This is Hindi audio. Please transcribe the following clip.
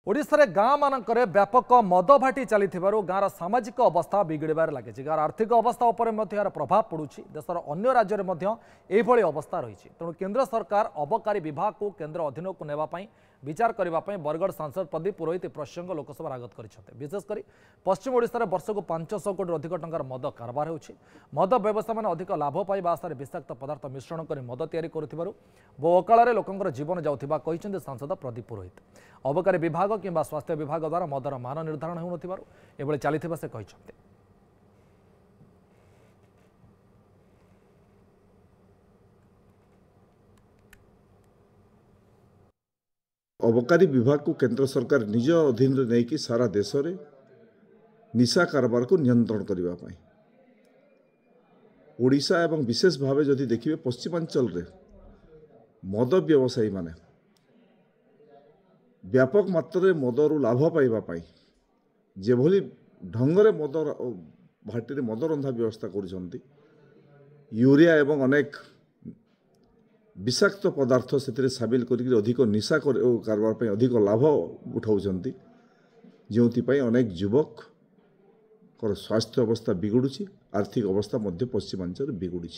ओडिशा गाँ मानक व्यापक मद भाटी चली गाँव सामाजिक अवस्था बिगड़बार लगे गाँव आर्थिक अवस्था उपर यार प्रभाव पड़ुछि देशर अन्य राज्य में यही अवस्था रही तेणु केंद्र सरकार अबकारी विभाग को केंद्र अधीन को नेवाई विचार करने बरगढ़ सांसद प्रदीप पुरोहित प्रसंग लोकसभा आगत कर विशेषकर पश्चिम ओडिशा वर्ष को 500 कोटी अधिक टंकार मद कारबार हो मद व्यवसाय मैंने अधिक लाभ पाइबा आशार विषाक्त पदार्थ मिश्रण कर मद तैयारी करुथिबारु बहु अकाल लोकंर जीवन जाउथिबा कहिसेंति सांसद प्रदीप पुरोहित अबकारी विभाग किंबा स्वास्थ्य विभाग द्वारा मदर मान निर्धारण होउनथिबारु एबळे चलिथिबा से कहिसेंति। अबकारी विभाग को केंद्र सरकार निज अधीन नहीं कि सारा देश में निशा कारबार को नियंत्रण करने ओडिशा एवं विशेष भाव जदि देखिए पश्चिमांचल रे मद व्यवसायी माने व्यापक मात्रा मदर लाभ पाइबापी जेभली ढंगरे मद भाटी मद रंधा व्यवस्था कर यूरिया एवं अनेक विषाक्त पदार्थ से सामिल कर अधिक निशा कारबार अधिक लाभ उठाउछंती जो अनेक युवक स्वास्थ्य अवस्था बिगुड़ी आर्थिक अवस्था पश्चिमांचल बिगुड़ी।